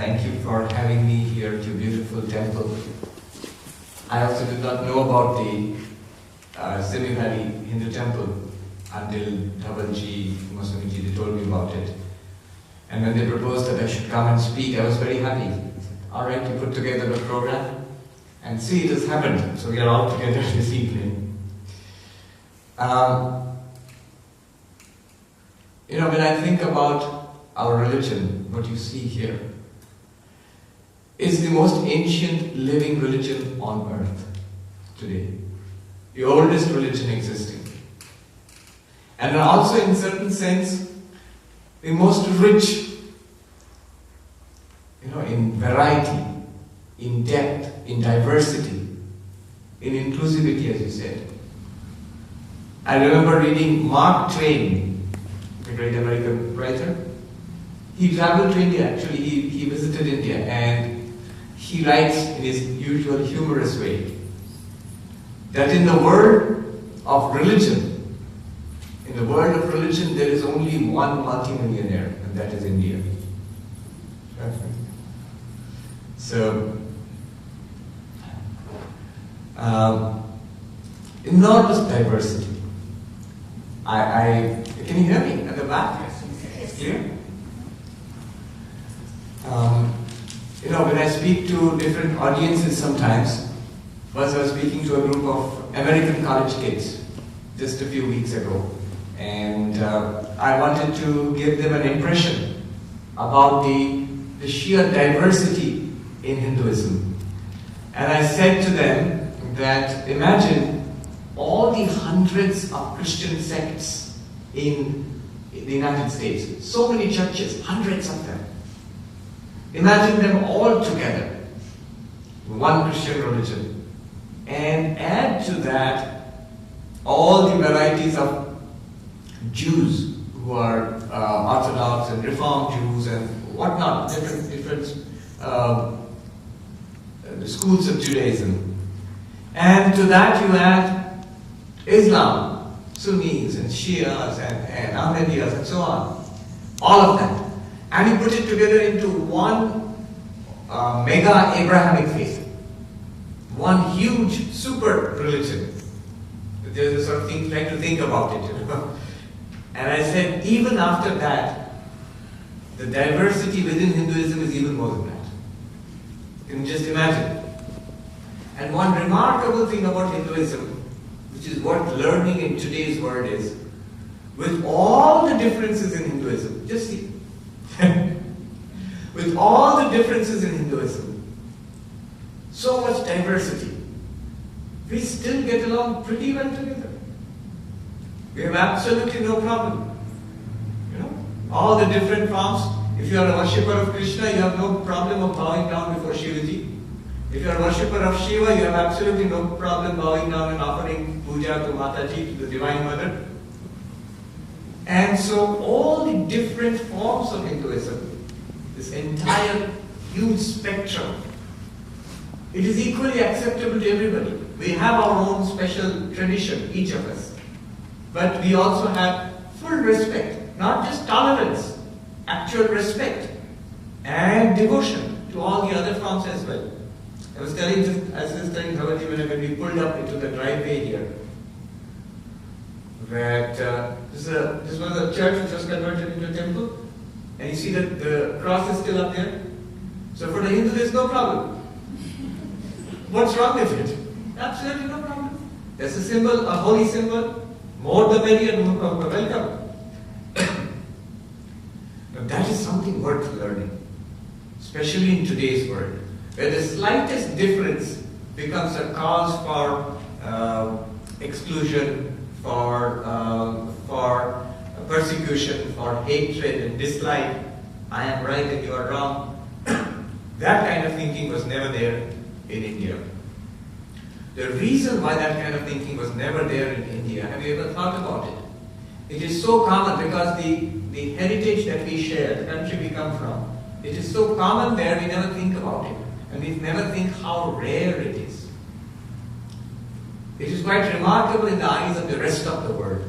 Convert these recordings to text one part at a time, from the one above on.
thank you for having me here at your beautiful temple. I also did not know about the Simi Valley Hindu temple until Dhabalji, Mosami, they told me about it. And when they proposed that I should come and speak, I was very happy. All right, you put together a program, and see, it has happened. So we are all together this evening. When I think about our religion, what you see here is the most ancient living religion on earth today. The oldest religion existing. And also in certain sense, the most rich, in variety, in depth, in diversity, in inclusivity, as you said. I remember reading Mark Twain, the great American writer. He traveled to India, actually he visited India, and he writes in his usual humorous way that in the world of religion, there is only one multimillionaire, and that is India. So, enormous diversity. Can you hear me at the back? Yes. Clear? When I speak to different audiences sometimes, once I was speaking to a group of American college kids just a few weeks ago, and I wanted to give them an impression about the sheer diversity in Hinduism. And I said to them that imagine all the hundreds of Christian sects in the United States, so many churches, hundreds of them. Imagine them all together, one Christian religion, and add to that all the varieties of Jews who are Orthodox and Reform Jews and whatnot, different schools of Judaism. And to that you add Islam, Sunnis and Shias and Ahmadiyas and so on, all of that. And you put it together into one mega Abrahamic faith, one huge super religion. There's a sort of thing, trying to think about it, And I said, even after that, the diversity within Hinduism is even more than that. You can just imagine. And one remarkable thing about Hinduism, which is what learning in today's world is, with all the differences in Hinduism, just see, with all the differences in Hinduism, so much diversity, we still get along pretty well together. We have absolutely no problem. All the different forms. If you are a worshipper of Krishna, you have no problem of bowing down before Shivaji. If you are a worshipper of Shiva, you have absolutely no problem bowing down and offering puja to Mataji, to the Divine Mother. And so all the different forms of Hinduism, this entire huge spectrum, it is equally acceptable to everybody. We have our own special tradition, each of us. But we also have full respect, not just tolerance, actual respect and devotion to all the other forms as well. I was telling Dhavalji when we pulled up into the driveway here, that this was a church which was converted into a temple, and you see that the cross is still up there. So for the Hindu, there's no problem. What's wrong with it? Absolutely no problem. There's a symbol, a holy symbol, more the merrier, welcome. Now that is something worth learning, especially in today's world, where the slightest difference becomes a cause for exclusion, for persecution, for hatred and dislike. I am right and you are wrong. That kind of thinking was never there in India. The reason why that kind of thinking was never there in India, have you ever thought about it? It is so common because the heritage that we share, the country we come from, it is so common there we never think about it. And we never think how rare it is. It is quite remarkable in the eyes of the rest of the world.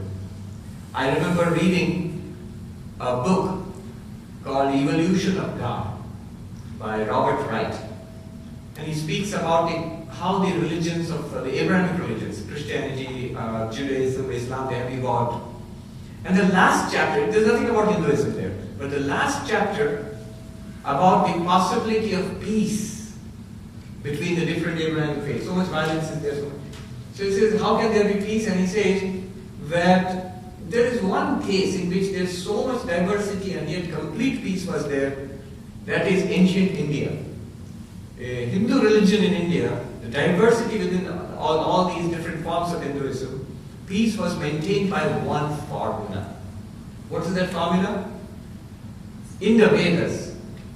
I remember reading a book called Evolution of God by Robert Wright. And he speaks about how the religions of the Abrahamic religions, Christianity, Judaism, Islam, they have evolved. And the last chapter, there's nothing about Hinduism there, but the last chapter about the possibility of peace between the different Abrahamic faiths. So much violence is there. So he says, how can there be peace? And he says that there is one case in which there is so much diversity and yet complete peace was there. That is ancient India. Hindu religion in India, the diversity within all these different forms of Hinduism, peace was maintained by one formula. What is that formula? In the Vedas,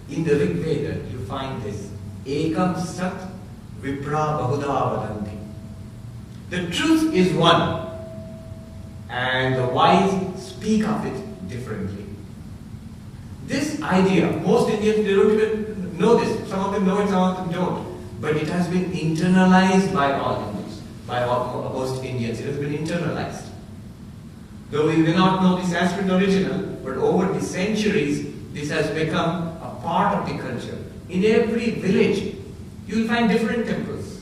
in the Rig Veda, you find this. Ekam sat vipra bahuda vadanti. The truth is one, and the wise speak of it differently. This idea, most Indians, they don't even know this. Some of them know it, some of them don't. But it has been internalized by all Hindus, by most Indians. It has been internalized. Though we may not know the Sanskrit original, but over the centuries, this has become a part of the culture. In every village, you will find different temples.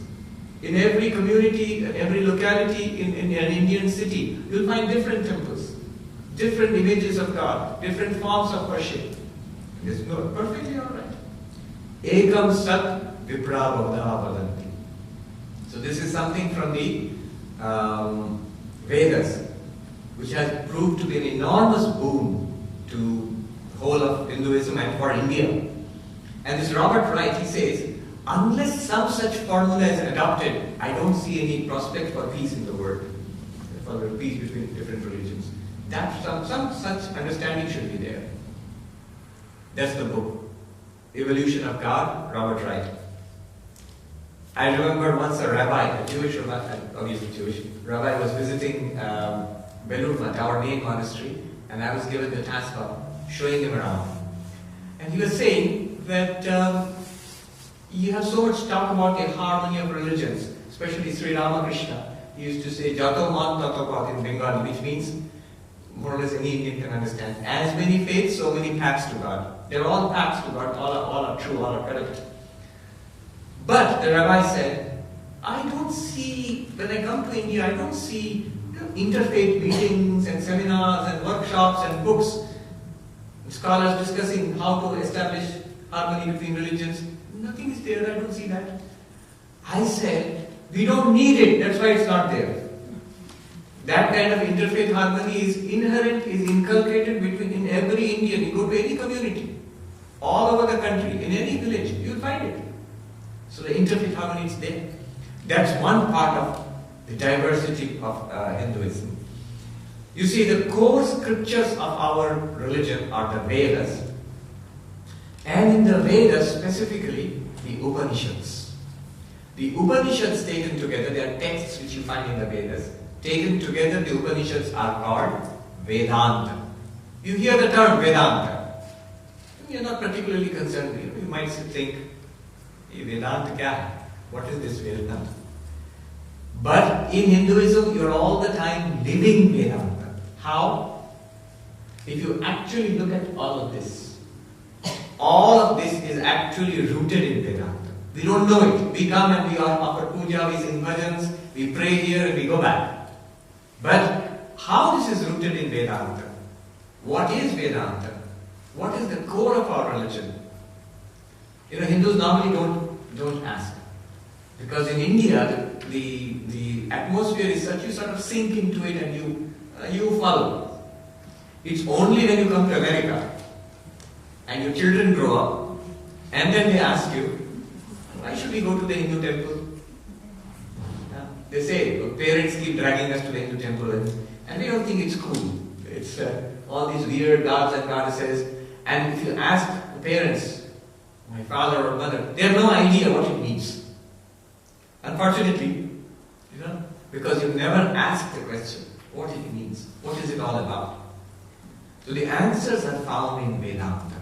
In every community, every locality in an Indian city, you will find different temples, different images of God, different forms of worship. This is perfectly all right. Ekam sat vipra bahuda vadanti. So this is something from the Vedas, which has proved to be an enormous boon to the whole of Hinduism and for India. And this Robert Wright, he says, unless some such formula is adopted, I don't see any prospect for peace in the world, for the peace between different religions. That some such understanding should be there. That's the book, Evolution of God, Robert Wright. I remember once a rabbi, a Jewish rabbi, obviously Jewish, rabbi was visiting Belur Math, our main monastery, and I was given the task of showing him around. And he was saying that you have so much talk about the harmony of religions, especially Sri Ramakrishna. He used to say, Jato Man Tato Pat in Bengali, which means, more or less any Indian can understand, as many faiths, so many paths to God. They're all paths to God, all are true, all are correct. But the rabbi said, I don't see, when I come to India, I don't see interfaith meetings and seminars and workshops and books, scholars discussing how to establish harmony between religions. Nothing is there, I don't see that. I said, we don't need it, that's why it's not there. That kind of interfaith harmony is inherent, is inculcated in every Indian. You go to any community, all over the country, in any village, you'll find it. So the interfaith harmony is there. That's one part of the diversity of Hinduism. You see, the core scriptures of our religion are the Vedas. And in the Vedas, specifically, the Upanishads. The Upanishads taken together, they are texts which you find in the Vedas. Taken together, the Upanishads are called Vedanta. You hear the term Vedanta. You're not particularly concerned. You might think, Vedanta kya hai? What is this Vedanta? But in Hinduism, you're all the time living Vedanta. How? If you actually look at all of this is actually rooted in Vedanta. We don't know it. We come and we offer puja, we sing bhajans, we pray here and we go back. But how this is rooted in Vedanta? What is Vedanta? What is the core of our religion? Hindus normally don't ask. Because in India, the atmosphere is such, you sort of sink into it and you follow. It's only when you come to America and your children grow up and then they ask you, why should we go to the Hindu temple? They say, parents keep dragging us to the Hindu temple and we don't think it's cool. It's all these weird gods and goddesses. And if you ask the parents, my father or mother, they have no idea what it means. Unfortunately, because you've never asked the question, what it means, what is it all about? So the answers are found in Vedanta.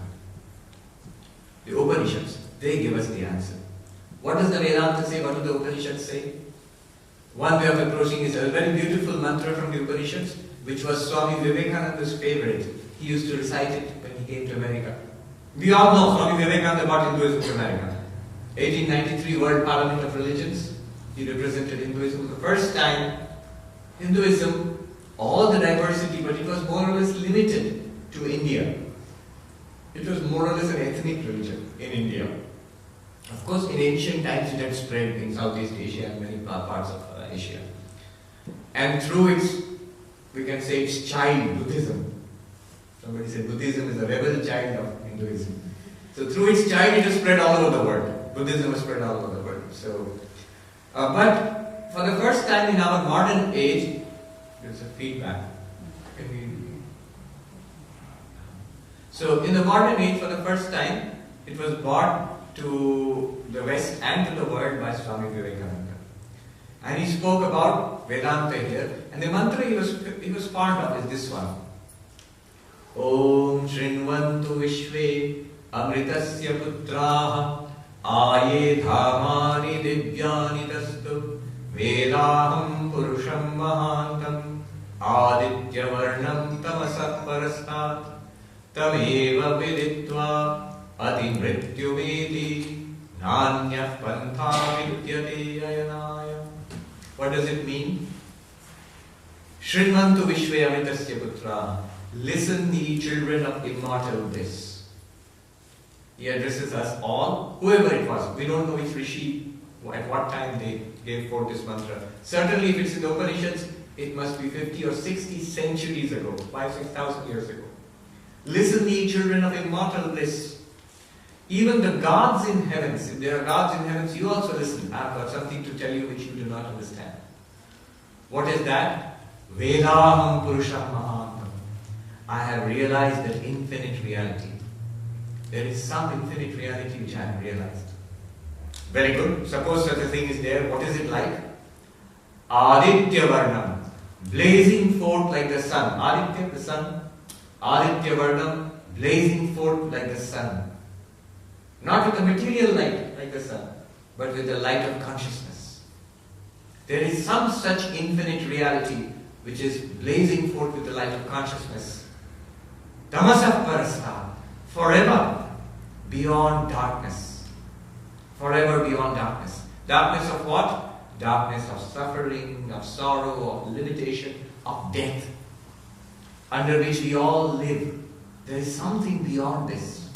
The Upanishads, they give us the answer. What does the Vedanta say? What do the Upanishads say? One way of approaching is a very beautiful mantra from the Upanishads, which was Swami Vivekananda's favorite. He used to recite it when he came to America. We all know Swami Vivekananda brought Hinduism to America. 1893 World Parliament of Religions. He represented Hinduism for the first time. Hinduism, all the diversity, but it was more or less limited to India. It was more or less an ethnic religion in India. Of course, in ancient times it had spread in Southeast Asia and many parts of Asia. And through its, we can say its child, Buddhism. Somebody said Buddhism is a rebel child of Hinduism. So through its child it has spread all over the world. Buddhism has spread all over the world. So, but for the first time in our modern age, there's a feedback. So in the modern age, for the first time, it was brought to the West and to the world by Swami Vivekananda. And he spoke about Vedanta here. And the mantra he was fond of is this one. Om Shrinvantu Vishve Amritasya Putraha Aye Dhamani Divyani Dastu Vedaham Purusham Mahantam Aditya Varnam Tamasat Parastat Tameva Viditva Ati Mrityu Vedi Nanya Pantha Vidyate Ayanaya. What does it mean? Shrinvantu Vishve Amitasya Putra. Listen, ye children of immortal bliss. He addresses us all, whoever it was. We don't know which rishi, at what time they gave forth this mantra. Certainly, if it's in the Upanishads, it must be 50 or 60 centuries ago, 5,000-6,000 years ago. Listen, ye children of immortal bliss. Even the gods in heavens, if there are gods in heavens, you also listen. I've got something to tell you which you do not understand. What is that? Vedaham Purusham Mahantam. I have realized that infinite reality. There is some infinite reality which I have realized. Very good. Suppose such a thing is there. What is it like? Aditya Varnam. Blazing forth like the sun. Aditya, the sun. Aditya Varnam. Blazing forth like the sun. Not with the material light like the sun, but with the light of consciousness. There is some such infinite reality which is blazing forth with the light of consciousness. Tamasah Parastha, forever beyond darkness. Forever beyond darkness. Darkness of what? Darkness of suffering, of sorrow, of limitation, of death, under which we all live. There is something beyond this.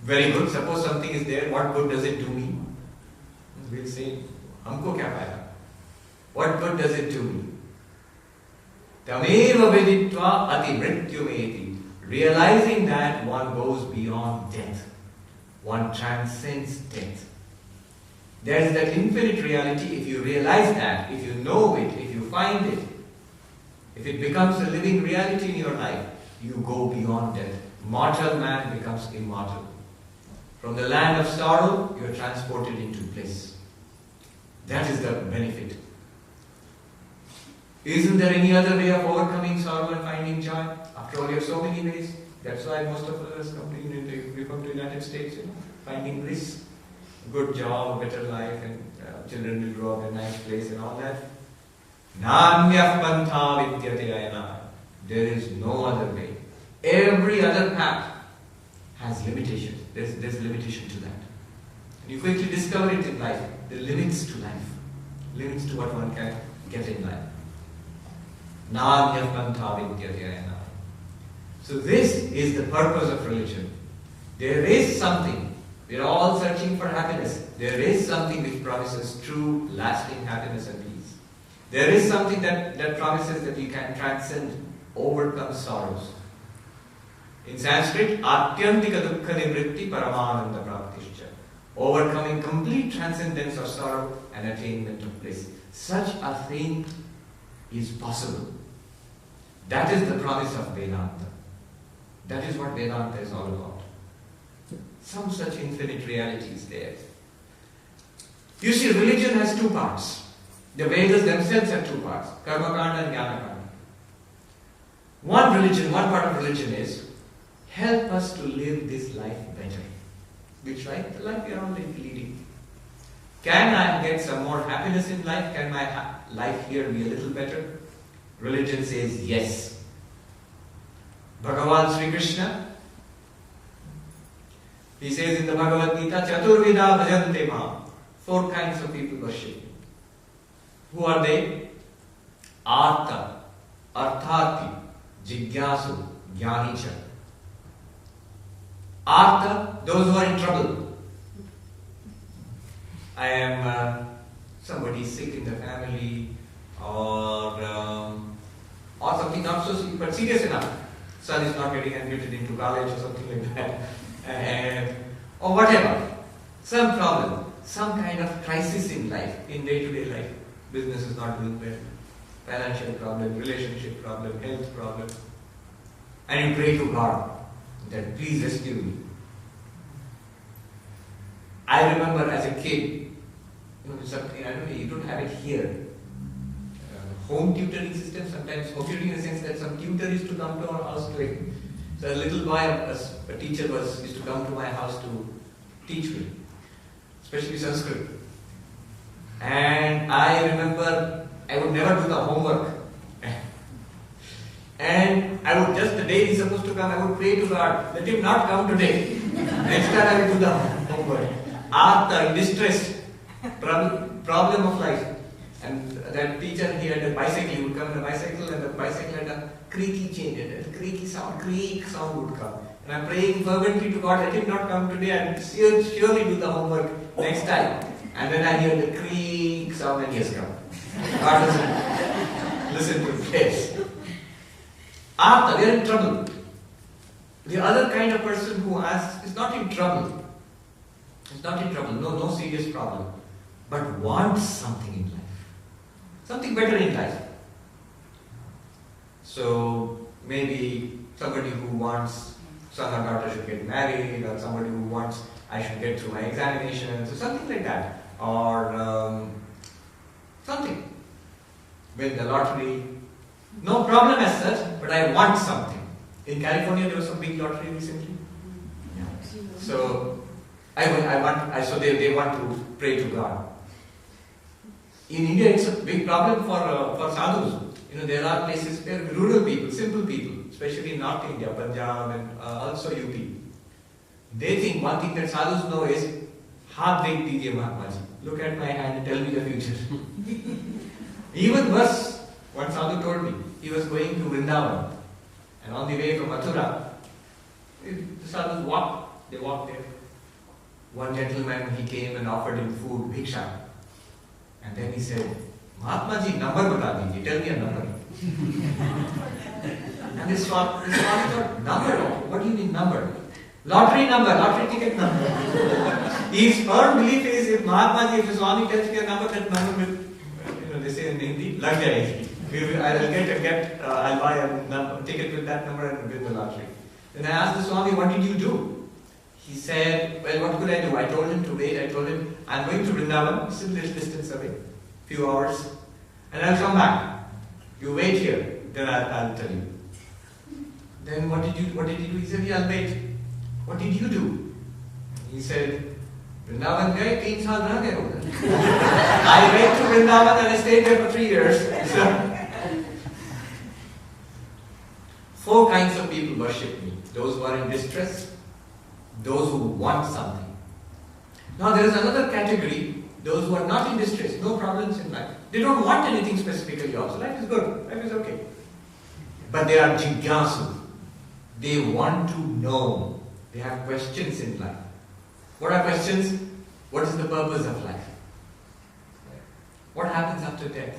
Very good. Suppose something is there, what good does it do me? We'll say, Humko kya payega? What good does it do me? Tameva viditva ati mrityumeti. Realizing that one goes beyond death. One transcends death. There is that infinite reality. If you realize that, if you know it, if you find it, if it becomes a living reality in your life, you go beyond death. Mortal man becomes immortal. From the land of sorrow, you are transported into bliss. That is the benefit. Isn't there any other way of overcoming sorrow and finding joy? After all, you have so many ways. That's why most of us come to the United States, finding bliss, good job, better life, and children will grow up in a nice place and all that. Nanyah pantha vidyate ayana. There is no other way. Every other path has limitations. There's limitation to that. And you quickly discover it in life. There are limits to life. Limits to what one can get in life. Nanyah pantha vidyate ayana. So this is the purpose of religion. There is something. We are all searching for happiness. There is something which promises true, lasting happiness and peace. There is something that promises that you can transcend, overcome sorrows. In Sanskrit, Atyantika dukkha nivritti paramananda praptishcha. Overcoming complete transcendence of sorrow and attainment of bliss. Such a thing is possible. That is the promise of Vedanta. That is what Vedanta is all about. Some such infinite reality is there. You see, religion has two parts. The Vedas themselves have two parts, Karma Kanda and Jnana Kanda. One part of religion is help us to live this life better. Which life? The life we are already leading. Can I get some more happiness in life? Can my life here be a little better? Religion says yes. Bhagavan Sri Krishna, He says in the Bhagavad Gita, Chaturvida bhajante ma. 4 kinds of people worship me. Who are they? Artha, Artharthi, Jigyasu, Jnanicha. Artha, those who are in trouble. I am somebody sick in the family, or something not so serious, but serious enough. Son is not getting admitted into college or something like that, or whatever. Some problem, some kind of crisis in life, in day-to-day life. Business is not doing well, financial problem, relationship problem, health problem. And you pray to God that please rescue me. I remember as a kid, something, I don't know, you don't have it here. Home tutoring system, sometimes home tutoring in the sense that some tutor used to come to our house to. So a little boy, a teacher used to come to my house to teach me, especially Sanskrit. And I remember I would never do the homework. And I would just, the day he's supposed to come, I would pray to God, let him not come today. Next time I will do the homework. Artha, in distress, problem of life. And that teacher, he had a bicycle, he would come in a bicycle, and the bicycle had a creaky chain, and a creaky sound, creak sound would come. And I'm praying fervently to God, let him not come today, and surely do the homework next time. And then I hear the creak sound, and he has come. God doesn't listen to prayers. Artha, they are in trouble. The other kind of person who asks is not in trouble. It's not in trouble, no serious problem, but wants something in life. Something better in life. So maybe somebody who wants son or daughter should get married, or somebody who wants I should get through my examinations, or something like that, or something. Win the lottery. No problem as such, but I want something. In California, there was some big lottery recently. Yeah. So so they want to pray to God. In India, it's a big problem for sadhus. There are places where rural people, simple people, especially in North India, Punjab and also UP, they think one thing that sadhus know is, "Haath dekh dijiye Mahatmaji. Look at my hand and tell me the future." Even worse, one sadhu told me, he was going to Vrindavan, and on the way from Mathura, the sadhus walked. They walked there. One gentleman, he came and offered him food, bhiksha. And then he said, "Mahatmaji, number bata dijiye, tell me a number." And this Swami thought, "Number? What do you mean number?" "Lottery number, lottery ticket number." His firm belief is, if Mahatmaji, if the Swami tells me a number, that number will, they say in Hindi, lag jayegi. I'll buy a ticket with that number and win the lottery. Then I asked the Swami, "What did you do?" He said, "Well, what could I do?" I told him to wait. I told him, "I'm going to Vrindavan, still a little distance away, few hours, and I'll come back. You wait here, then I'll tell you." Then what did he do? He said, "Yeah, I'll wait." "What did you do?" He said, "Vrindavan gaye, 3 saal rah gaye udhar." I went to Vrindavan and I stayed there for 3 years. So, 4 kinds of people worship me. Those who are in distress, those who want something. Now there is another category, those who are not in distress, no problems in life. They don't want anything specifically also. Life is good, life is okay. But they are jigyasu. They want to know. They have questions in life. What are questions? What is the purpose of life? What happens after death?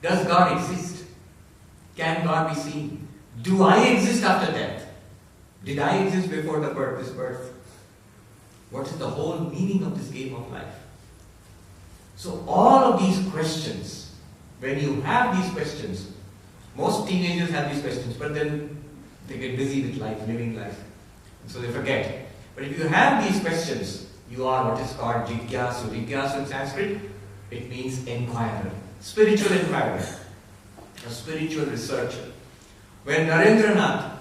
Does God exist? Can God be seen? Do I exist after death? Did I exist before this birth? What is the whole meaning of this game of life? So all of these questions, when you have these questions, most teenagers have these questions, but then they get busy with life, living life, and so they forget. But if you have these questions, you are what is called jigyasu. Jigyasu in Sanskrit, it means inquirer, spiritual inquirer, a spiritual researcher. When Narendranath,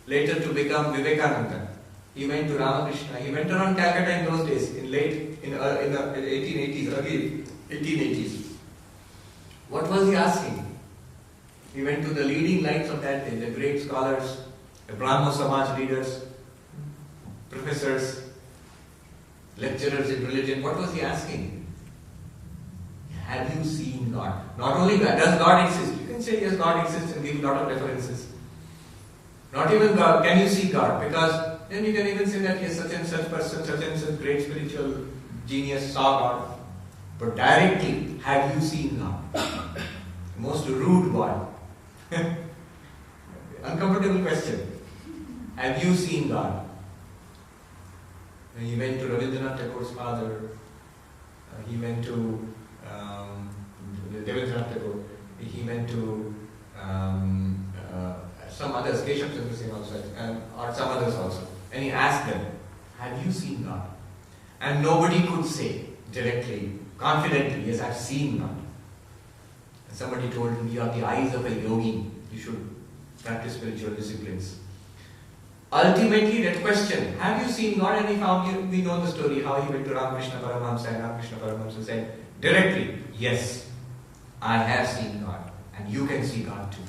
later to become Vivekananda, he went to Ramakrishna. He went around Calcutta in those days, in the 1880s, early 1880s. What was he asking? He went to the leading lights of that day, the great scholars, the Brahmo Samaj leaders, professors, lecturers in religion, what was he asking? Have you seen God? Not only God, does God exist? You can say yes, God exists and give a lot of references. Not even God, can you see God? Because then you can even say that yes, such and such person, such and such great spiritual genius saw God. But directly, have you seen God? Most rude one. Uncomfortable question. Have you seen God? When he went to Rabindranath Tagore's father, he went to Rabindranath Tagore, he went to some others, Keshav Chandra Singh also, or some others also. And he asked them, have you seen God? And nobody could say directly, confidently, yes, I've seen God. And somebody told him, you have the eyes of a yogi, you should practice spiritual disciplines. Ultimately, that question, have you seen God? And he found, we know the story, how he went to Ramakrishna Paramahamsa, and Ramakrishna Paramahamsa said, directly, yes, I have seen God, and you can see God too.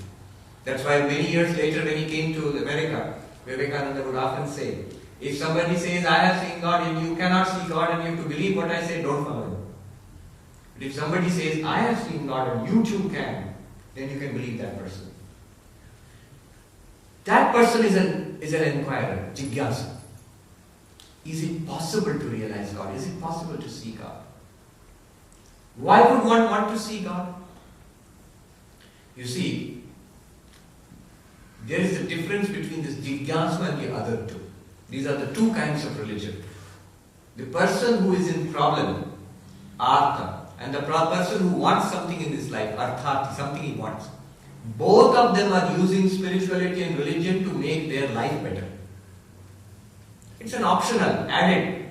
That's why many years later, when he came to America, Vivekananda would often say, if somebody says, I have seen God, and you cannot see God, and you have to believe what I say, don't follow him. But if somebody says, I have seen God, and you too can, then you can believe that person. That person is an inquirer, jigyasa. Is it possible to realize God? Is it possible to see God? Why would one want to see God? You see, there is a difference between this jigyasa and the other two. These are the two kinds of religion. The person who is in problem, artha, and the person who wants something in this life, arthati, something he wants. Both of them are using spirituality and religion to make their life better. It's an optional, added.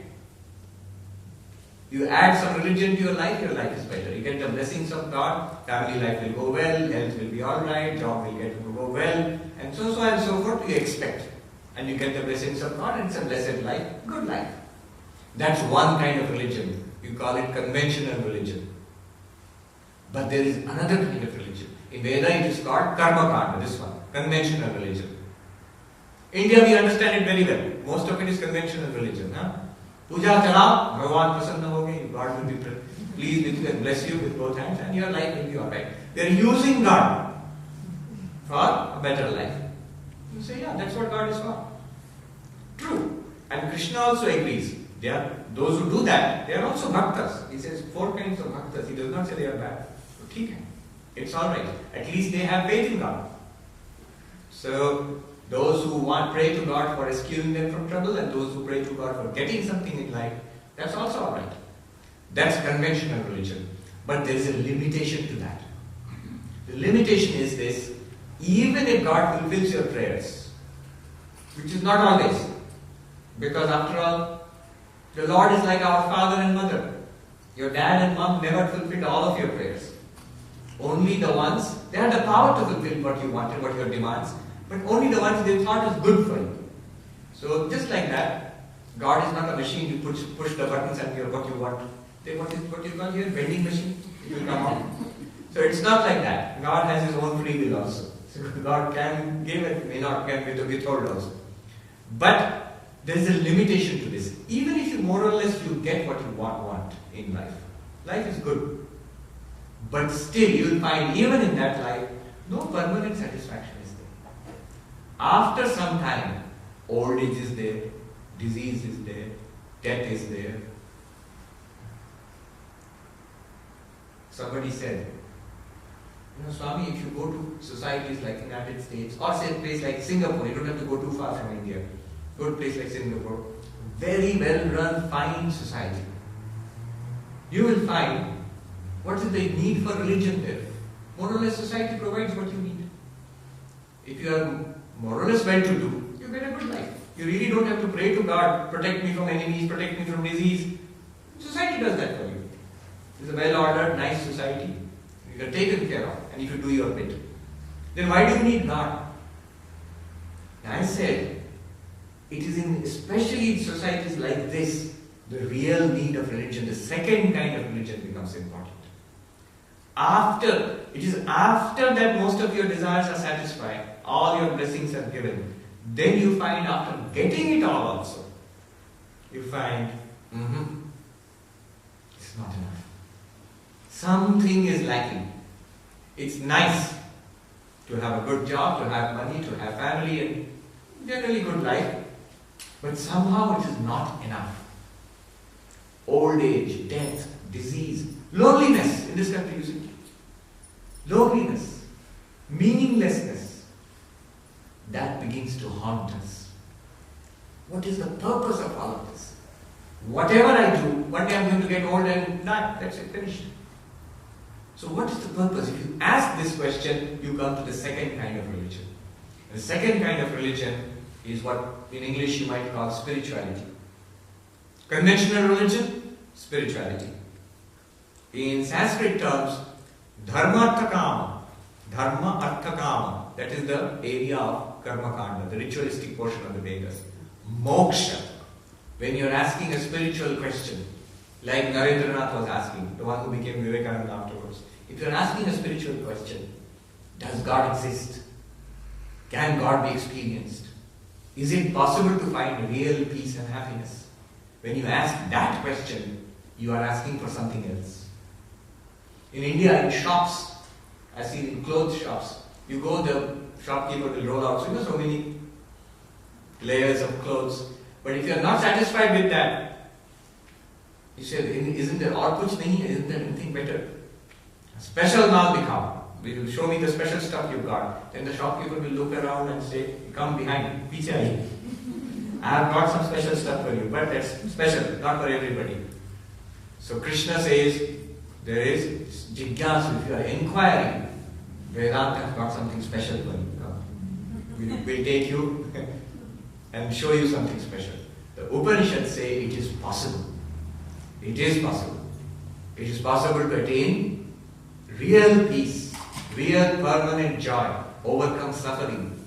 You add some religion to your life is better. You get the blessings of God, family life will go well, health will be alright, job will go well, and so on and so forth you expect. And you get the blessings of God and it's a blessed life, good life. That's one kind of religion. You call it conventional religion. But there is another kind of religion. In Veda it is called karma kanda, this one, conventional religion. India we understand it very well. Most of it is conventional religion. Huh? Puja chala, Bhagavan prasanna hoge, God will be pleased with you and bless you with both hands and your life will be alright. They are using God for a better life. You say, yeah, that's what God is for. True. And Krishna also agrees. Those who do that, they are also bhaktas. He says 4 kinds of bhaktas. He does not say they are bad. Okay. It's alright. At least they have faith in God. So, those who pray to God for rescuing them from trouble and those who pray to God for getting something in life, that's also alright. That's conventional religion. But there is a limitation to that. The limitation is this: even if God fulfills your prayers, which is not always, because after all, the Lord is like our father and mother. Your dad and mom never fulfilled all of your prayers. Only the ones, they had the power to fulfill what you wanted, what your demands, but only the ones they thought is good for you. So just like that, God is not a machine you push the buttons and get what you want. What you call here, vending machine, it will come out. So it's not like that. God has his own free will also. So God can give it, may not, can withhold also. But there is a limitation to this. Even if you more or less you get what you want in life, life is good. But still you will find even in that life, no permanent satisfaction is there. After some time, old age is there, disease is there, death is there. Somebody said, Swami, if you go to societies like the United States or say a place like Singapore, you don't have to go too far from India. Go to a place like Singapore, very well run, fine society. You will find what is the need for religion there. More or less society provides what you need. If you are more or less well to do, you get a good life. You really don't have to pray to God, protect me from enemies, protect me from disease. Society does that for you. It's a well-ordered, nice society. You are taken care of, and if you do your bit. Then why do you need God? And I said, it is especially in societies like this, the real need of religion, the second kind of religion becomes important. It is after that most of your desires are satisfied, all your blessings are given, then you find after getting it all also, you find It's not enough. Something is lacking. It's nice to have a good job, to have money, to have family, and generally good life. But somehow it is not enough. Old age, death, disease, loneliness in this country, you see. Loneliness, meaninglessness, that begins to haunt us. What is the purpose of all of this? Whatever I do, one day I'm going to get old and die. That's it, finished. So what is the purpose? If you ask this question, you come to the second kind of religion. The second kind of religion is what in English you might call spirituality. Conventional religion, spirituality. In Sanskrit terms, dharma artha kama, that is the area of karma kanda, the ritualistic portion of the Vedas. Moksha, when you are asking a spiritual question, like Narendranath was asking, the one who became Vivekananda afterwards. If you are asking a spiritual question, does God exist? Can God be experienced? Is it possible to find real peace and happiness? When you ask that question, you are asking for something else. In India, in shops, I see in clothes shops, you go, the shopkeeper will roll out so many layers of clothes. But if you are not satisfied with that, you say, isn't there or kuch nahi hai? Isn't there anything better? Special maal dikhao. Will show me the special stuff you've got. Then the shopkeeper will look around and say, come behind, piche aaye. I have got some special stuff for you, but that's special, not for everybody. So Krishna says, there is jigyasu. If you are inquiring, Vedanta has got something special for you. We'll take you and show you something special. The Upanishads say it is possible. It is possible. It is possible to attain real peace, real permanent joy, overcome suffering.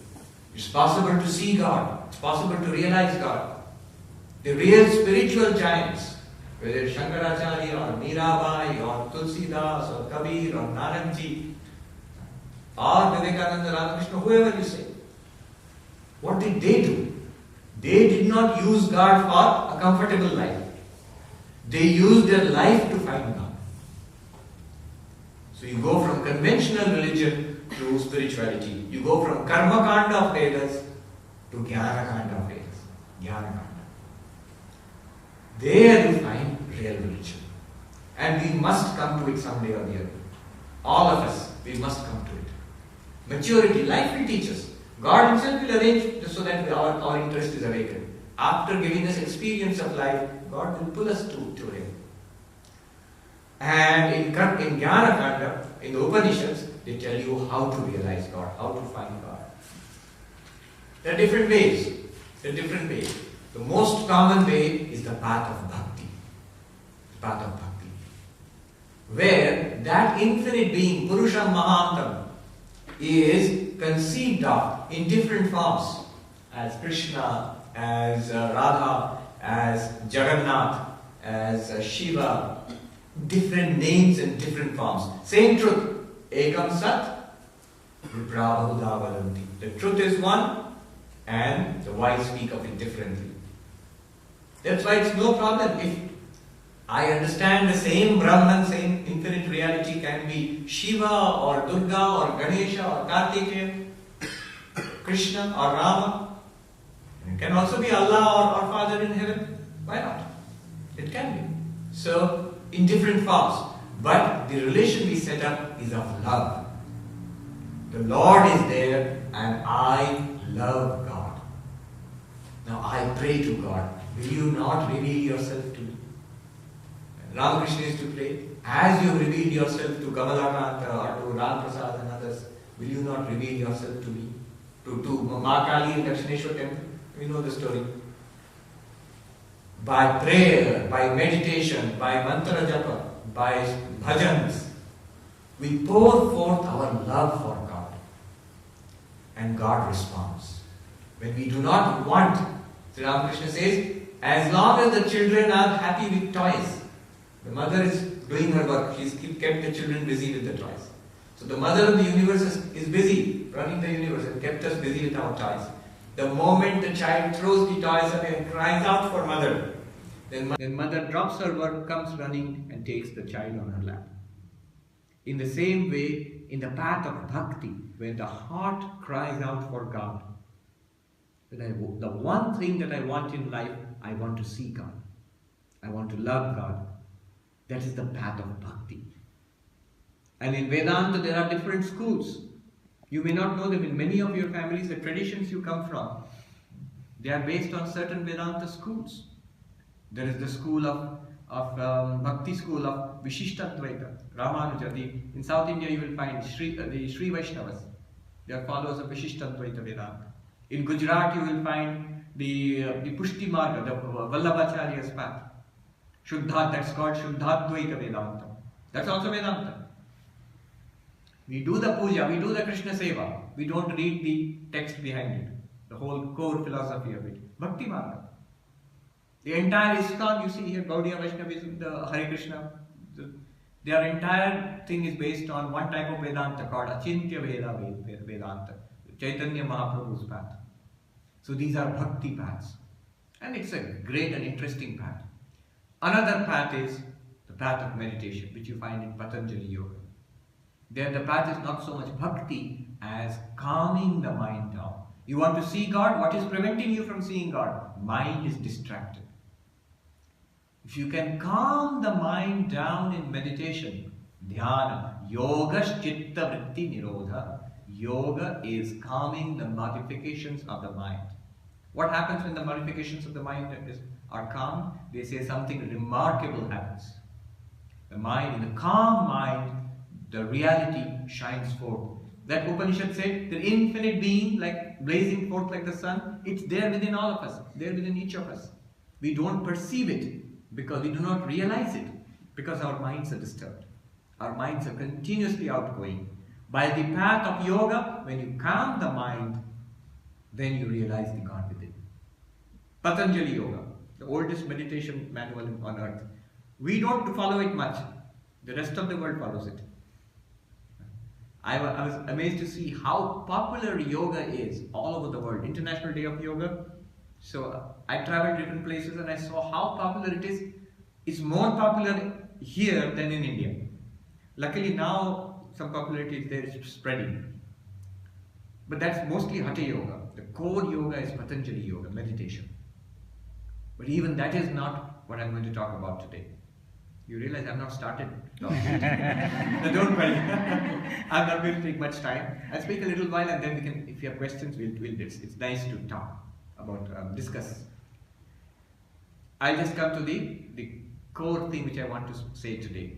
It's possible to see God. It's possible to realize God. The real spiritual giants, whether it's Shankaracharya or Mirabai or Tulsidas or Kabir or Nanakji or Vivekananda, Ramakrishna, whoever you say, what did they do? They did not use God for a comfortable life. They used their life to find God. So you go from conventional religion to spirituality. You go from karma kanda of Vedas to jnana kanda of Vedas. Jnana kanda. There you find real religion. And we must come to it someday or the other. All of us, we must come to it. Maturity, life will teach us. God Himself will arrange so that our interest is awakened. After giving us experience of life, God will pull us to Him. And in Jnana Kanda, in the Upanishads, they tell you how to realize God, how to find God. There are different ways. The most common way is the path of bhakti. The path of bhakti. Where that infinite being, Purusham Mahantam, is conceived of in different forms, as Krishna, as Radha, as Jagannath, as Shiva, different names and different forms. Same truth. Ekam Sat, Viprabhahuda Vadanti. The truth is one, and the wise speak of it differently. That's why it's no problem if I understand the same Brahman, same infinite reality can be Shiva or Durga or Ganesha or Kartikeya, Krishna or Rama. It can also be Allah or Father in heaven. Why not? It can be. So, in different forms. But the relation we set up is of love. The Lord is there and I love God. Now I pray to God. Will you not reveal yourself to me? Ramakrishna used to pray, as you reveal yourself to Kamalanatha or to Ram Prasad and others, will you not reveal yourself to me? To Ma Kali in Dakshineshwar temple. We know the story. By prayer, by meditation, by mantra japa, by bhajans, we pour forth our love for God. And God responds. When we do not want, Sri Ramakrishna says, as long as the children are happy with toys, the mother is doing her work. She's kept the children busy with the toys. So the mother of the universe is busy running the universe and kept us busy with our toys. The moment the child throws the toys away and cries out for mother, Then mother drops her work, comes running and takes the child on her lap. In the same way, in the path of bhakti, when the heart cries out for God, the one thing that I want in life, I want to see God. I want to love God. That is the path of bhakti. And in Vedanta, there are different schools. You may not know them. In many of your families, the traditions you come from, they are based on certain Vedanta schools. There is the school of Bhakti school of Vishishtaddvaita, Ramanuja. In South India, you will find the Sri Vaishnavas. They are followers of Vishishtaddvaita Vedanta. In Gujarat, you will find the Pushti Marga, the Vallabhacharya's path. Shuddha, that's called Shuddhadvaita Vedanta. That's also Vedanta. We do the puja, we do the Krishna Seva. We don't read the text behind it, the whole core philosophy of it. Bhakti Marga. The entire ISKCON, you see here, Gaudiya Vaishnavism, the Hare Krishna, their entire thing is based on one type of Vedanta called Achintya Vedanta, Chaitanya Mahaprabhu's path. So these are Bhakti paths. And it's a great and interesting path. Another path is the path of meditation, which you find in Patanjali Yoga. There the path is not so much bhakti as calming the mind down. You want to see God, what is preventing you from seeing God? Mind is distracted. If you can calm the mind down in meditation, dhyana, yoga's chitta vritti nirodha. Yoga is calming the modifications of the mind. What happens when the modifications of the mind are calmed? They say something remarkable happens. The mind, in a calm mind, the reality shines forth. That Upanishad said, the infinite being, like blazing forth like the sun, it's there within all of us, there within each of us. We don't perceive it because we do not realize it, because our minds are disturbed. Our minds are continuously outgoing. By the path of yoga, when you calm the mind, then you realize the God within. Patanjali Yoga, the oldest meditation manual on earth. We don't follow it much. The rest of the world follows it. I was amazed to see how popular yoga is all over the world. International Day of Yoga. So I traveled different places and I saw how popular it is. It's more popular here than in India. Luckily now some popularity is there, it's spreading. But that's mostly Hatha Yoga. The core yoga is Patanjali Yoga, meditation. But even that is not what I'm going to talk about today. You realize I've not started talking. No, don't worry. I'm not going to take much time. I'll speak a little while and then we can, if you have questions, we'll it's nice to talk about, discuss. I'll just come to the core thing which I want to say today.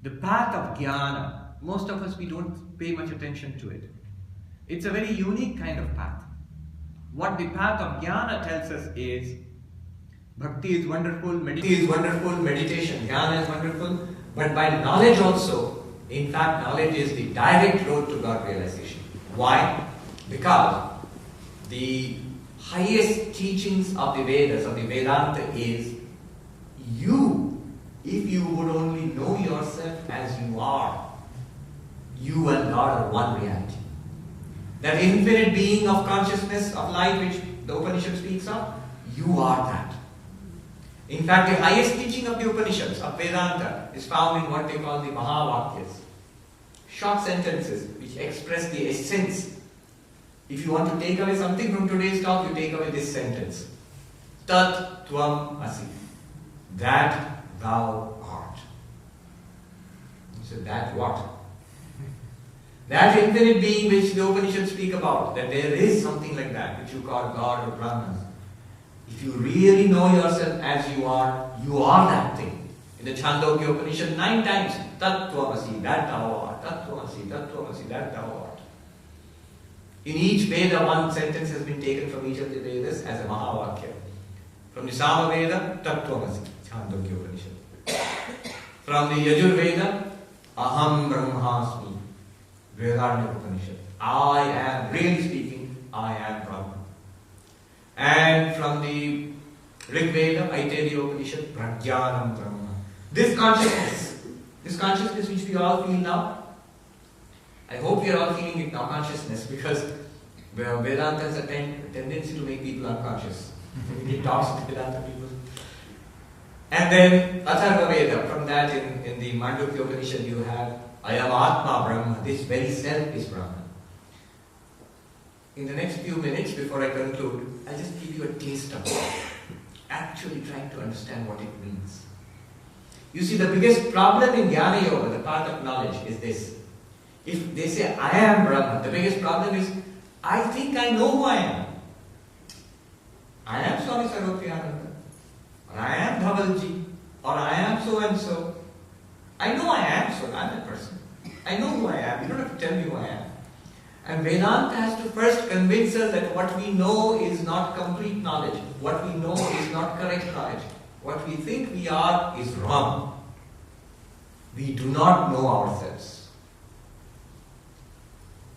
The path of jnana, most of us, we don't pay much attention to it. It's a very unique kind of path. What the path of jnana tells us is, bhakti is wonderful, meditation, jnana is wonderful, but by knowledge also, in fact, knowledge is the direct road to God realization. Why? Because the highest teachings of the Vedas, of the Vedanta is, if you would only know yourself as you are, you and God are one reality. That infinite being of consciousness, of light, which the Upanishad speaks of, you are that. In fact, the highest teaching of the Upanishads, of Vedanta, is found in what they call the Mahavakyas. Short sentences which express the essence. If you want to take away something from today's talk, you take away this sentence. Tat tvam asi. That thou art. So that what? That infinite being which the Upanishads speak about, that there is something like that, which you call God or Brahman. If you really know yourself as you are that thing. In the Chandogya Upanishad 9 times, Tat Tvamasi, that thou art, Tat Tvamasi, that thou art. In each Veda, one sentence has been taken from each of the Vedas as a Mahavakya. From the Sama Veda, Tat Tvamasi, Chandogya Upanishad. From the Yajur Veda, Aham Brahmasmi, Vedaranya Upanishad. I am, really speaking, I am Brahman. And from the Rig Veda, Aitariya Upanishad, Prajnanam Brahma. This consciousness which we all feel now, I hope you are all feeling it now, consciousness, because Vedanta has a tendency to make people unconscious. When he talks to Vedanta people, And then Atharva Veda, from that in the Mandukya Upanishad you have Ayam Atma Brahma, this very self is Brahman. In the next few minutes before I conclude, I'll just give you a taste of it. Actually trying to understand what it means. You see, the biggest problem in Jnana Yoga, the path of knowledge, is this. If they say, I am Brahman, the biggest problem is, I think I know who I am. I am Swami Sarvapriyananda, or I am Dhavalji, or I am so and so. I know I am, so I'm that person. I know who I am. You don't have to tell me who I am. And Vedanta has to first convince us that what we know is not complete knowledge. What we know is not correct knowledge. What we think we are is wrong. We do not know ourselves.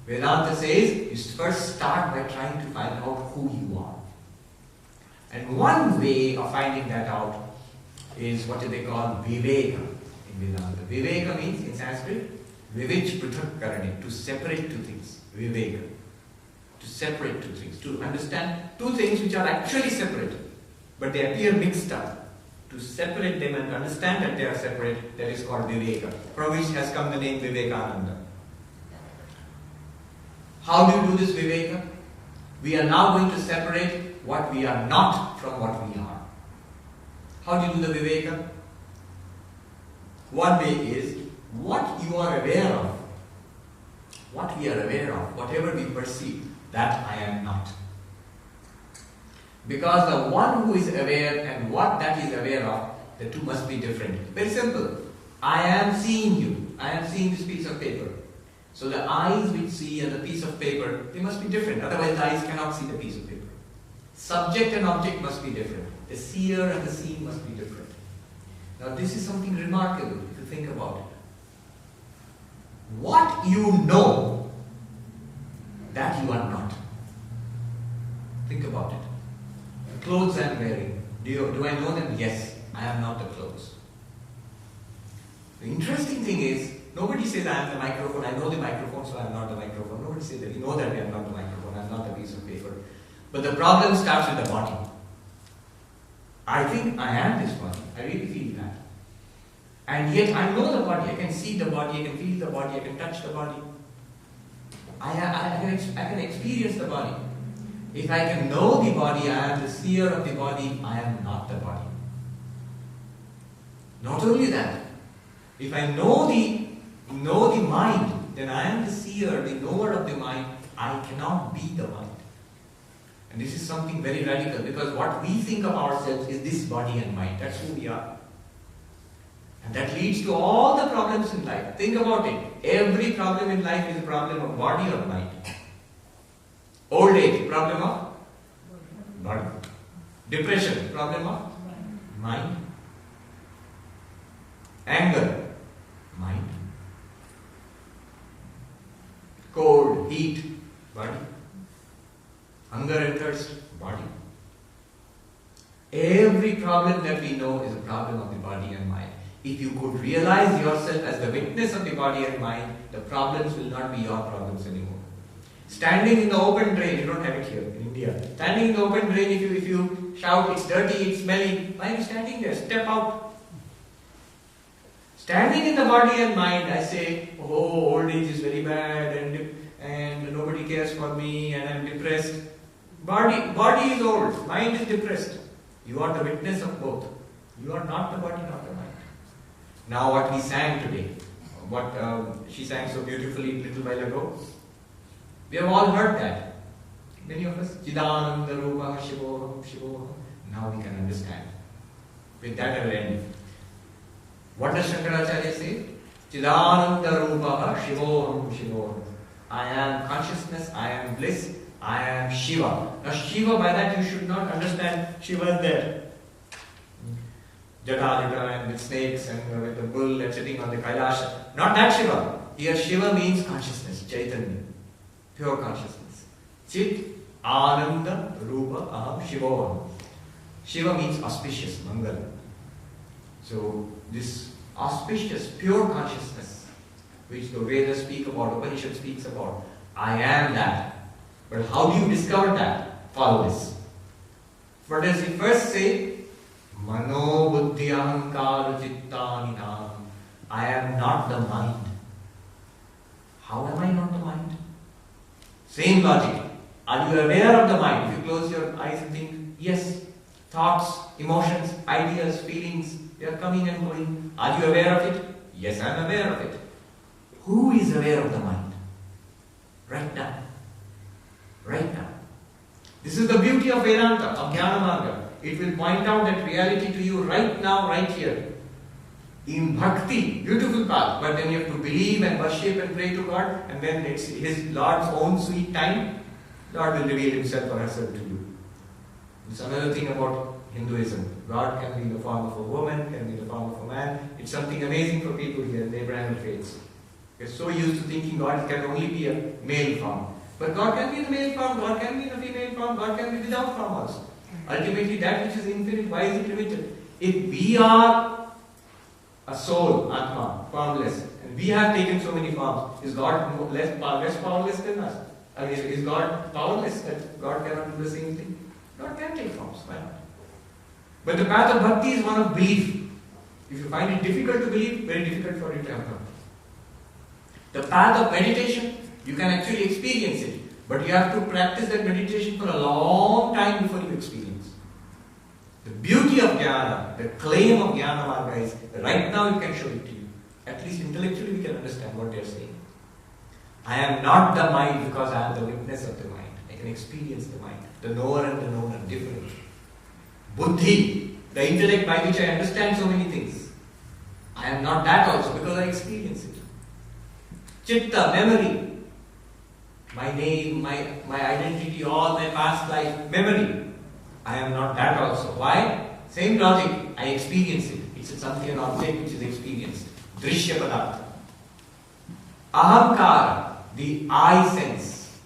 Vedanta says you first start by trying to find out who you are. And one way of finding that out is what they call Viveka in Vedanta. Viveka means in Sanskrit, Vivich Pruthak Karani, to separate two things. Viveka. To separate two things. To understand two things which are actually separate, but they appear mixed up. To separate them and understand that they are separate, that is called Viveka, from which has come the name Vivekananda. How do you do this Viveka? We are now going to separate what we are not from what we are. How do you do the Viveka? One way is what you are aware of, what we are aware of, whatever we perceive, that I am not. Because the one who is aware and what that is aware of, the two must be different. Very simple. I am seeing you. I am seeing this piece of paper. So the eyes which see and the piece of paper, they must be different. Otherwise the eyes cannot see the piece of paper. Subject and object must be different. The seer and the seen must be different. Now this is something remarkable if you think about it. What you know, that you are not. Think about it. The clothes I am wearing, do I know them? Yes, I am not the clothes. The interesting thing is, nobody says I am the microphone, I know the microphone, so I am not the microphone. Nobody says that, you know that I am not the microphone, I am not the piece of paper. But the problem starts with the body. I think I am this body, I really feel that. And yet I know the body, I can see the body, I can feel the body, I can touch the body. I can experience the body. If I can know the body, I am the seer of the body, I am not the body. Not only that, if I know the mind, then I am the seer, the knower of the mind, I cannot be the mind. And this is something very radical, because what we think of ourselves is this body and mind, that's who we are. And that leads to all the problems in life. Think about it. Every problem in life is a problem of body or mind. Old age, problem of body. Depression, problem of mind. Anger, mind. Cold, heat, body. Hunger and thirst, body. Every problem that we know is a problem of the body and mind. If you could realize yourself as the witness of the body and mind, the problems will not be your problems anymore. Standing in the open drain, you don't have it here in India. Standing in the open drain, if you shout, it's dirty, it's smelly, why are you standing there? Step out. Standing in the body and mind, I say, oh, old age is very bad and nobody cares for me and I'm depressed. Body is old, mind is depressed. You are the witness of both. You are not the body, not the mind. Now what we sang today, what she sang so beautifully a little while ago, we have all heard that. Many of us, Chidananda Rupa Shivoham, Shivoham. Now we can understand. With that I will end. What does Shankaracharya say? Chidananda Rupa Shivoham, Shivoham. I am consciousness, I am bliss, I am Shiva. Now Shiva, by that you should not understand Shiva is there. Jata and with snakes and with the bull and sitting on the Kailasha. Not that Shiva. Here Shiva means consciousness, Chaitanya, pure consciousness. Chit, Ananda, Rupa, Aham, Shivoham. Shiva means auspicious, Mangala. So this auspicious, pure consciousness, which the Vedas speak about, Upanishad speaks about, I am that. But how do you discover that? Follow this. What does he first say? Mano buddhi ahankara chittani nam. I am not the mind. How am I not the mind? Same logic. Are you aware of the mind? If you close your eyes and think, yes, thoughts, emotions, ideas, feelings, they are coming and going. Are you aware of it? Yes, I am aware of it. Who is aware of the mind? Right now. Right now. This is the beauty of Vedanta, of Jnana Marga. It will point out that reality to you right now, right here. In bhakti, beautiful path, but then you have to believe and worship and pray to God, and then it's His Lord's own sweet time. God will reveal Himself or herself to you. It's another thing about Hinduism. God can be in the form of a woman, can be in the form of a man. It's something amazing for people here in the Abrahamic faiths. We're so used to thinking God can only be a male form. But God can be in the male form, God can be in the female form, God can be without form also. Ultimately, that which is infinite, why is it limited? If we are a soul, Atma, formless, and we have taken so many forms, is God less powerless than us? I mean, is God powerless that God cannot do the same thing? God can take forms, why not? But the path of bhakti is one of belief. If you find it difficult to believe, very difficult for you to have bhakti. The path of meditation, you can actually experience it, but you have to practice that meditation for a long time before you experience. The beauty of jnana, the claim of jnana marga is that right now you can show it to you. At least intellectually we can understand what they are saying. I am not the mind because I am the witness of the mind. I can experience the mind. The knower and the known are different. Buddhi, the intellect by which I understand so many things. I am not that also because I experience it. Chitta, memory. My name, my identity, all my past life, memory. I am not that also. Why? Same logic. I experience it. It's something, an object which is experienced. Drishya padartha. Ahankara, the I sense.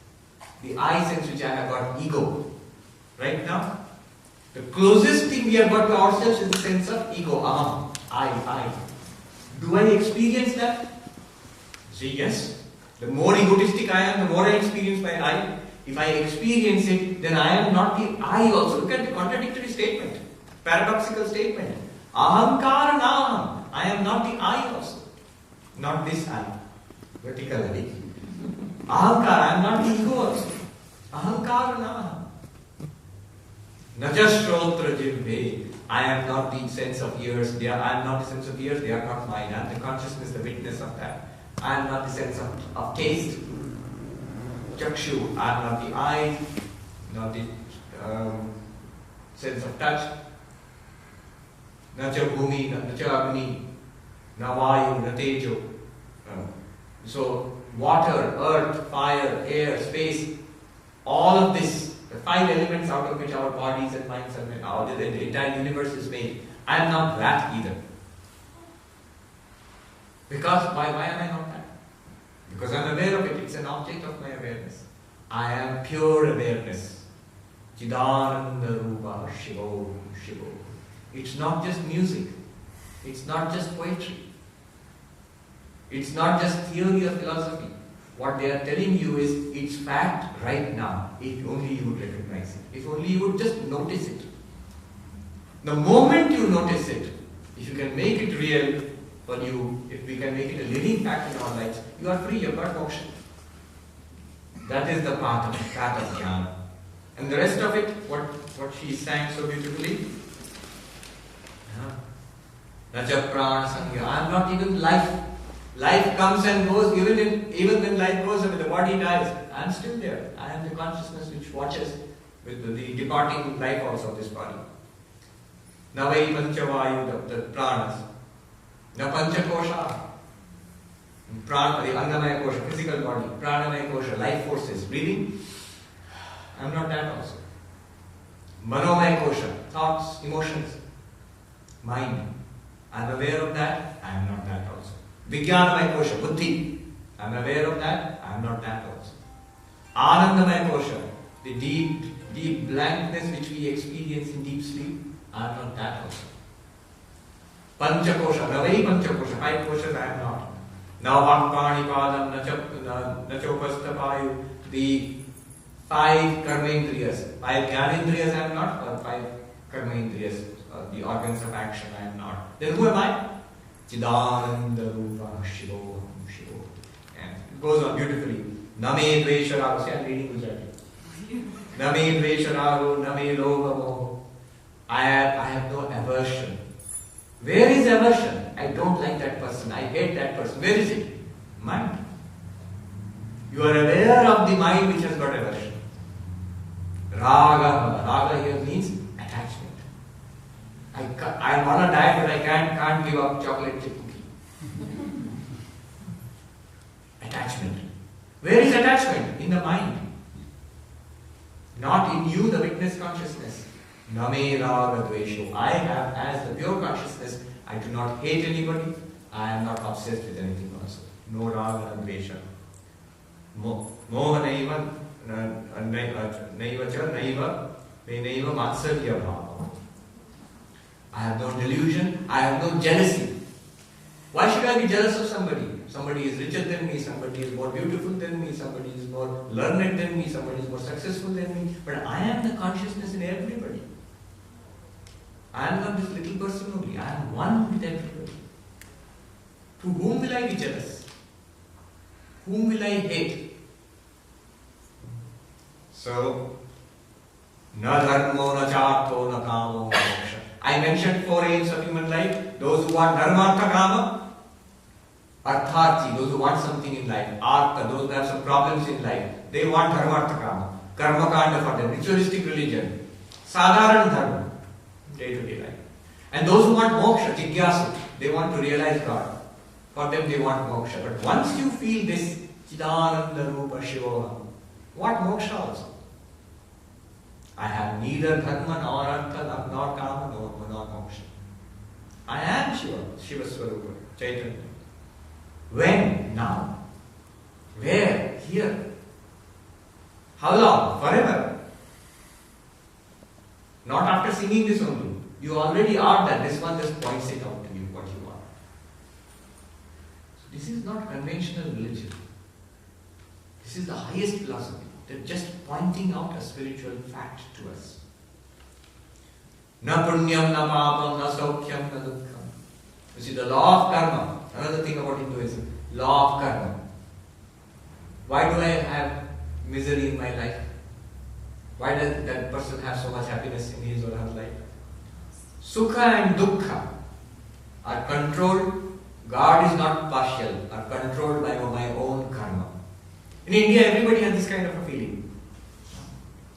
The I sense which I have got, ego. Right now, the closest thing we have got to ourselves is the sense of ego, aham, I. Do I experience that? Say yes. The more egotistic I am, the more I experience my I. If I experience it, then I am not the I also. Look at the contradictory statement, paradoxical statement. Ahankara naham. I am not the I also. Not this I. Vertically. Ahankara, I am not the ego also. Ahankara naham. Naja shrotra jibhe. I am not the sense of ears. I am not the sense of ears. They are not mine. I am the consciousness, the witness of that. I am not the sense of taste. Chakshu. I am not the eye. Not the sense of touch. Nacha bhumi, nacha agni, na vayu, na tejo. So water, earth, fire, air, space, all of this, the five elements out of which our bodies and minds are made, the entire universe is made. I am not that either. Because why am I not that? Because I am aware of it. It's an object of my awareness. I am pure awareness. Chidananda Rupa Shivoham. It's not just music. It's not just poetry. It's not just theory or philosophy. What they are telling you is it's fact right now. If only you would recognize it. If only you would just notice it. The moment you notice it, if you can make it real for you, if we can make it a living fact in our lives, you are free, you have got moksha. That is the path of jnana. And the rest of it, what she sang so beautifully, Raja Prana Sangha. I am not even life. Life comes and goes, even when life goes away, the body dies. I am still there. I am the consciousness which watches with the departing life also of this body. Navai Panchavayu, the pranas. Na Panchakosha. Prana, the Angamaya Kosha, physical body. Pranamaya Kosha, life forces, breathing. I am not that also. Manomaya Kosha, thoughts, emotions, mind. I am aware of that. I am not that also. Vijnanamaya Kosha, buddhi. I am aware of that. I am not that also. Anandamaya Kosha, the deep blankness which we experience in deep sleep. I am not that also. Panchakosha, Navai Panchakosha, 5 koshas I am not. Navakpani Padam, Nachopastapayu, the 5 karmendriyas. 5 jnanendriyas I am not, or 5 karmendriyas, the organs of action, I am not. Then who am I? Chidananda Rupa Shivoham Shivoham. And it goes on beautifully. Name Dvesharago. See, I am reading Gujarati. Name Dvesharago, Name Lobha Moho. I have no aversion. Where is aversion? I don't like that person. I hate that person. Where is it? Mind. You are aware of the mind which has got aversion. Raga. Raga here means attachment. I am on a diet, but I can't give up chocolate chip cookie. Attachment. Where is attachment? In the mind. Not in you, the witness consciousness. Name raga dvesho. I have, as the pure consciousness, I do not hate anybody. I am not obsessed with anything also. No raga and dvesha. Moha naiva naiva matsarya bhava. I have no delusion. I have no jealousy. Why should I be jealous of somebody? Somebody is richer than me, somebody is more beautiful than me, somebody is more learned than me, somebody is more successful than me. But I am the consciousness in everybody. I am not this little person only. I am one with everybody. To whom will I be jealous? Whom will I hate? So, na dharmo, na charto, na kamo, na moksha. I mentioned 4 aims of human life. Those who want dharma, artha, kama. Artharthi, those who want something in life. Artha, those who have some problems in life. They want dharma, artha, kama. Karma kanda for them. Ritualistic religion. Sadharan dharma. Day-to-day life. And those who want moksha, jigyasu, they want to realize God. For them they want moksha. But once you feel this Chidananda Rupa Shivoham, what moksha also? I have neither dharma nor artha nor kama nor moksha. I am Shiva, Shiva Swarupa, Chaitanya. When? Now. Where? Here. How long? Forever. Not after singing this only. You already are that. This one just points it out to you what you are. So this is not conventional religion. This is the highest philosophy. They're just pointing out a spiritual fact to us. Na punyam, na papam, na saukhyam, na dukkham. You see, the law of karma, another thing about Hinduism, law of karma. Why do I have misery in my life? Why does that person have so much happiness in his or her life? Sukha and dukkha are controlled. God is not partial, are controlled by my own karma. In India, everybody has this kind of a feeling.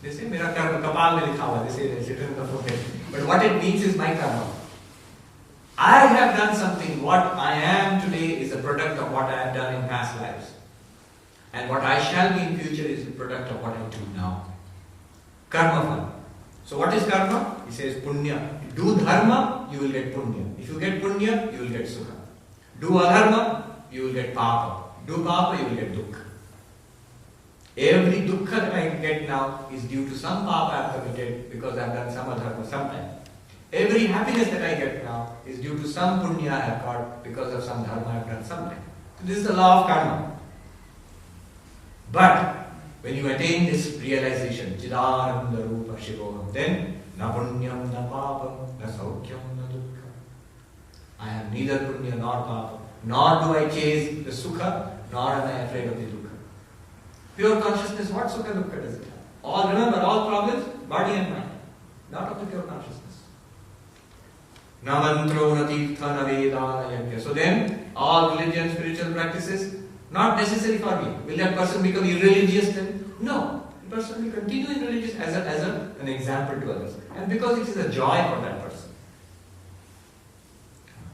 They say, "Mera karma kapal mein likha hua." They say it's written in the forehead. But what it means is my karma. I have done something. What I am today is a product of what I have done in past lives. And what I shall be in future is a product of what I do now. Karma phala. So what is karma? He says punya. Do dharma, you will get punya. If you get punya, you will get sukha. Do adharma, you will get papa. Do papa, you will get dukkha. Every dukkha that I get now is due to some papa I have committed because I have done some adharma sometime. Every happiness that I get now is due to some punya I have got because of some dharma I have done sometime. So this is the law of karma. But when you attain this realization, Chidananda Rupa Shivoham, then na punyam, na papam, na saukhyam, na dukkha. I have neither punya nor papa, nor do I chase the sukha, nor am I afraid of the dukkha. Pure consciousness, what sukha dukkha does it have? All, remember, all problems, body and mind, not of the pure consciousness. Na mantro, na tirtha, na veda, na yajna. So then, all religion, spiritual practices, not necessary for me. Will that person become irreligious then? No. The person will continue in religious as an example to others. And because it is a joy for that person.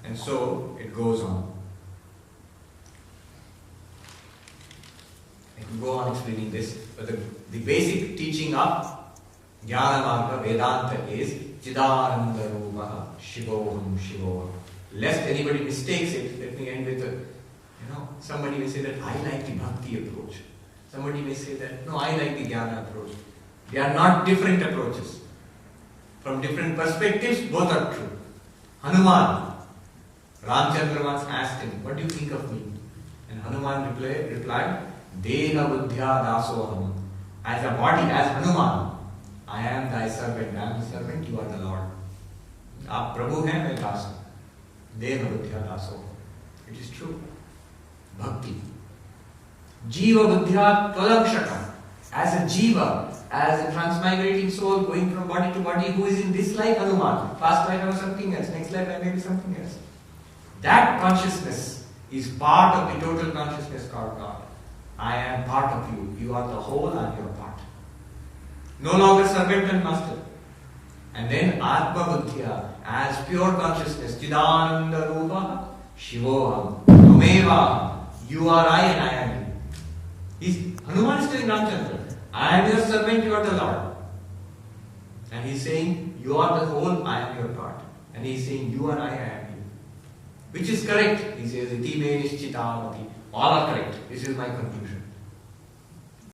And so it goes on. I can go on explaining this, but the basic teaching of Jnana Marga Vedanta is Chidananda Rupa Shivoham Shivoham. Lest anybody mistakes it, let me end with somebody may say that I like the bhakti approach. Somebody may say that, no, I like the jnana approach. They are not different approaches. From different perspectives, both are true. Hanuman, Ramchandra once asked him, what do you think of me? And Hanuman replied, Deha buddhya dasoham. As a body, as Hanuman, I am thy servant. I am the servant, you are the Lord. आप प्रभु हैं, मैं दास हूं. देह बुद्धिया दासो. It is true. Bhakti. Jiva buddhya tvalakshakam. As a jiva, as a transmigrating soul going from body to body, who is in this life Hanuman, past life I was something else, next life I may be something else. That consciousness is part of the total consciousness called God. I am part of you. You are the whole, I am your part. No longer servant and master. And then Atma Buddhya, as pure consciousness, Chidananda Rupa, Shivoham, Tameva, you are I and I am you. Hanuman is telling Ramchandra, I am your servant, you are the Lord. And he is saying, you are the whole, I am your part. And he is saying, you are I am you. Which is correct? He says, Iti me nishchitavati. All are correct. This is my conclusion.